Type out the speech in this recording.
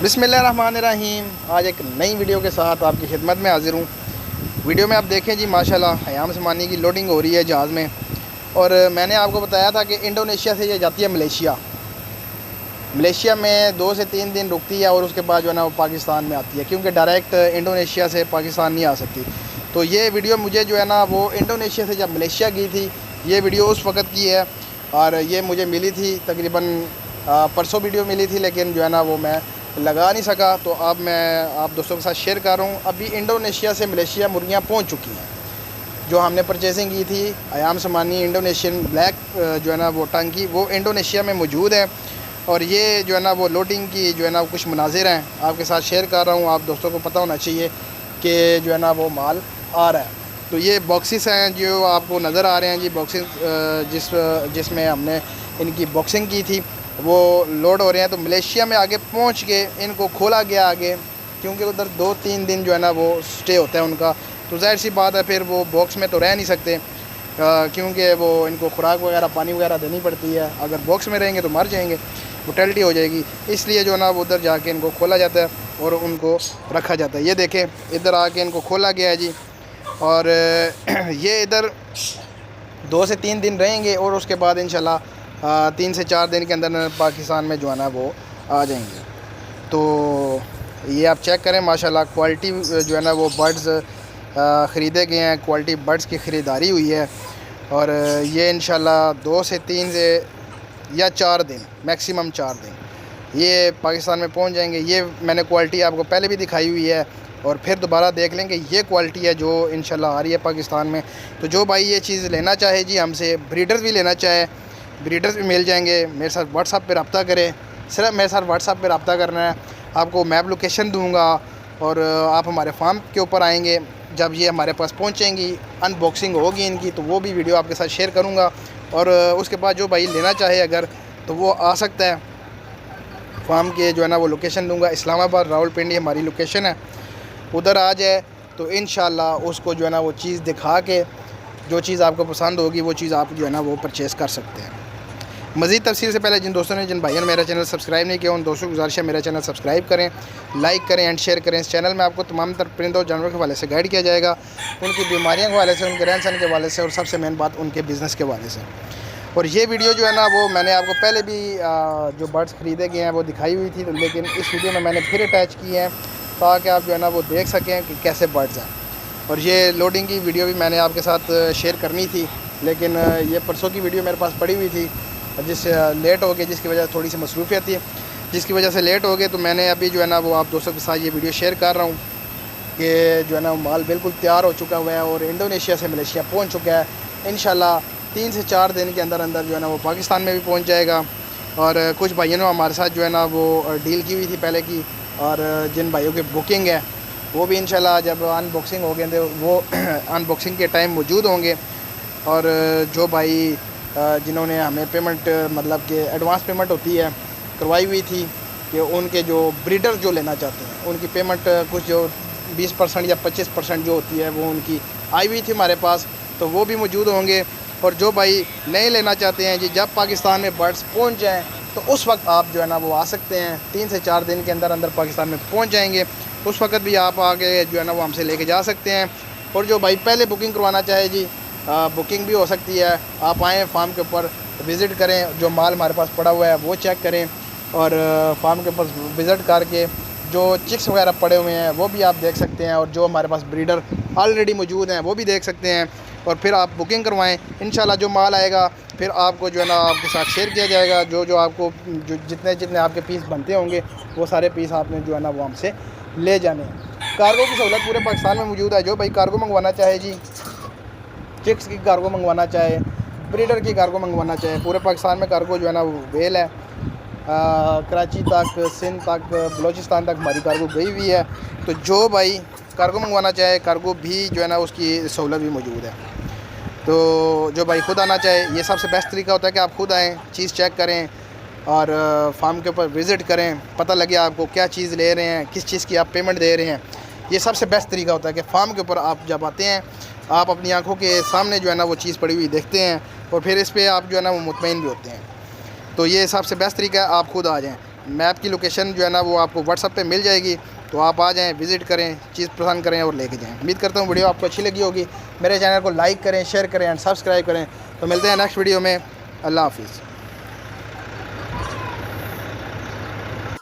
बिस्मिल्लाहिर्रहमानिर्रहीम। आज एक नई वीडियो के साथ आपकी खिदमत में हाज़िर हूँ। वीडियो में आप देखें जी, माशाल्लाह हयाम समानी की लोडिंग हो रही है जहाज़ में। और मैंने आपको बताया था कि इंडोनेशिया से ये जाती है मलेशिया। मलेशिया में 2 से 3 दिन रुकती है और उसके बाद जो है ना वो पाकिस्तान में आती है, क्योंकि डायरेक्ट इंडोनेशिया से पाकिस्तान नहीं आ सकती। तो ये वीडियो मुझे जो है ना वो इंडोनेशिया से जब मलेशिया गई थी, ये वीडियो उस वक़्त की है। और ये मुझे मिली थी तकरीबन परसों वीडियो मिली थी, लेकिन जो है ना वो मैं लगा नहीं सका। तो अब मैं आप दोस्तों के साथ शेयर कर रहा हूँ। अभी इंडोनेशिया से मलेशिया मुर्गियाँ पहुँच चुकी हैं। जो हमने परचेजिंग की थी हयाम समानी इंडोनेशियन ब्लैक जो है ना वो टंकी, वो इंडोनेशिया में मौजूद है। और ये जो है ना वो लोडिंग की जो है ना कुछ मनाजिर हैं आपके साथ शेयर कर रहा हूँ। आप दोस्तों को पता होना चाहिए कि जो है ना वो माल आ रहा है। तो ये बॉक्सेस हैं जो आपको नज़र आ रहे हैं जी, बॉक्सेस जिसमें हमने इनकी बॉक्सिंग की थी वो लोड हो रहे हैं। तो मलेशिया में आगे पहुंच के इनको खोला गया आगे, क्योंकि उधर 2-3 दिन जो है ना वो स्टे होता है उनका। तो जाहिर सी बात है फिर वो बॉक्स में तो रह नहीं सकते, क्योंकि वो इनको खुराक वगैरह पानी वगैरह देनी पड़ती है। अगर बॉक्स में रहेंगे तो मर जाएंगे, मोटेलिटी हो जाएगी। इसलिए जो है ना वो उधर जाके इनको खोला जाता है और उनको रखा जाता है। ये देखें, इधर आके इनको खोला गया है जी। और ये इधर 2 से 3 दिन रहेंगे और उसके बाद इंशाल्लाह 3 से 4 दिन के अंदर पाकिस्तान में जो है ना वो आ जाएंगे। तो ये आप चेक करें, माशाल्लाह क्वालिटी जो है ना वो बर्ड्स ख़रीदे गए हैं, क्वालिटी बर्ड्स की ख़रीदारी हुई है। और ये इंशाल्लाह 2 से 3 से या 4 दिन, मैक्सिमम 4 दिन ये पाकिस्तान में पहुंच जाएंगे। ये मैंने क्वालिटी आपको पहले भी दिखाई हुई है और फिर दोबारा देख लेंगे। ये क्वालिटी है जो इंशाल्लाह आ रही है पाकिस्तान में। तो जो भाई ये चीज़ लेना चाहे जी हमसे, ब्रीडर्स भी लेना चाहे, ब्रीडर्स भी मिल जाएंगे। मेरे साथ व्हाट्सअप पे रब्ता करें, सिर्फ मेरे साथ व्हाट्सअप पे रब्ता करना है। आपको मैप लोकेशन दूंगा और आप हमारे फार्म के ऊपर आएंगे। जब ये हमारे पास पहुंचेंगी, अनबॉक्सिंग होगी इनकी, तो वो भी वीडियो आपके साथ शेयर करूंगा। और उसके बाद जो भाई लेना चाहे अगर, तो वो आ सकता है। फार्म के जो है ना वो लोकेशन दूंगा, इस्लामाबाद रावलपिंडी हमारी लोकेशन है। उधर आ जाए तो इंशाल्लाह उसको जो है ना वो चीज़ दिखा के, जो चीज़ आपको पसंद होगी वो चीज़ आप जो है ना वो परचेज़ कर सकते हैं। मज़ीद तफसील से पहले जिन दोस्तों ने, जिन भाइयों ने मेरा चैनल सब्सक्राइब नहीं किया, उन दोस्तों की गुजारिश है मेरा चैनल सब्सक्राइब करें, लाइक करें एंड शेयर करें। इस चैनल में आपको तमाम तर परिंदों और जानवरों के हवाले से गाइड किया जाएगा, उनकी बीमारियों के हवाले से, उनके रहन सहन के हवाले से, और सबसे मेन बात उनके बिज़नेस के हवाले से। और ये वीडियो जो है ना वो मैंने आपको पहले भी जो बर्ड्स ख़रीदे गए हैं वो दिखाई हुई थी, लेकिन इस वीडियो में मैंने फिर अटैच की हैं ताकि आप जो है ना वो देख सकें कि कैसे बर्ड्स हैं। और ये लोडिंग की वीडियो भी मैंने आपके साथ शेयर करनी थी, लेकिन ये परसों की वीडियो मेरे पास पड़ी हुई थी, लेट हो गई, जिसकी वजह से थोड़ी सी मसरूफियत थी, जिसकी वजह से लेट हो गए। तो मैंने अभी जो है ना वो आप दोस्तों के साथ ये वीडियो शेयर कर रहा हूँ कि जो है ना माल बिल्कुल तैयार हो चुका हुआ है और इंडोनेशिया से मलेशिया पहुँच चुका है। इंशाल्लाह 3 से 4 दिन के अंदर अंदर जो है ना वो पाकिस्तान में भी पहुँच जाएगा। और कुछ भाइयों ने हमारे साथ जो है ना वो डील की हुई थी पहले की, और जिन भाइयों की बुकिंग है वो भी इंशाल्लाह जब अनबॉक्सिंग हो गए थे वो अनबॉक्सिंग के टाइम मौजूद होंगे। और जो भाई जिन्होंने हमें पेमेंट, मतलब कि एडवांस पेमेंट होती है, करवाई हुई थी, कि उनके जो ब्रीडर जो लेना चाहते हैं उनकी पेमेंट कुछ जो 20% या 25% जो होती है वो उनकी आई हुई थी हमारे पास, तो वो भी मौजूद होंगे। और जो भाई नहीं लेना चाहते हैं जी, जब पाकिस्तान में बर्ड्स पहुंच जाएं तो उस वक्त आप जो है ना वो आ सकते हैं। 3 से 4 दिन के अंदर अंदर पाकिस्तान में पहुंच जाएंगे, उस वक्त भी आप आगे जो है ना वो हमसे लेके जा सकते हैं। और जो भाई पहले बुकिंग करवाना चाहे जी, बुकिंग भी हो सकती है। आप आएँ फार्म के ऊपर विज़िट करें, जो माल हमारे पास पड़ा हुआ है वो चेक करें, और फार्म के ऊपर विज़िट करके जो चिक्स वगैरह पड़े हुए हैं वो भी आप देख सकते हैं, और जो हमारे पास ब्रीडर ऑलरेडी मौजूद हैं वो भी देख सकते हैं। और फिर आप बुकिंग करवाएं, इंशाल्लाह जो माल आएगा फिर आपको जो है ना आपके साथ शेयर किया जाएगा। जो आपको जो जितने आपके पीस बनते होंगे वो सारे पीस आपने जो है ना वो हमसे ले जाने हैं। कार्गो की सहूलत पूरे पाकिस्तान में मौजूद है। जो भाई कार्गो मंगवाना चाहे जी, चिक्स की कार्गो मंगवाना चाहे, ब्रीडर की कार्गो मंगवाना चाहे, पूरे पाकिस्तान में कार्गो जो है ना वो वेल है। कराची तक, सिंध तक, बलूचिस्तान तक हमारी कार्गो गई हुई है। तो जो भाई कार्गो मंगवाना चाहे, कार्गो भी जो है ना उसकी सहूलत भी मौजूद है। तो जो भाई ख़ुद आना चाहे, ये सबसे बेस्ट तरीका होता है कि आप ख़ुद आएँ, चीज़ चेक करें और फार्म के ऊपर विज़िट करें, पता लगे आपको क्या चीज़ ले रहे हैं, किस चीज़ की आप पेमेंट दे रहे हैं। ये सबसे बेस्ट तरीका होता है कि फार्म के ऊपर आप जब आते हैं, आप अपनी आंखों के सामने जो है ना वो चीज़ पड़ी हुई देखते हैं और फिर इस पर आप जो है ना वो मुतमईन भी होते हैं। तो ये सबसे बेस्ट तरीका है, आप खुद आ जाएँ। मैप की लोकेशन जो है ना वो आपको व्हाट्सएप पे मिल जाएगी, तो आप आ जाएँ, विज़िट करें, चीज़ पसंद करें और लेके जाएँ। उम्मीद करता हूँ वीडियो आपको अच्छी लगी होगी। मेरे चैनल को लाइक करें, शेयर करें एंड सब्सक्राइब करें। तो मिलते हैं नेक्स्ट वीडियो में। अल्लाह हाफिज़।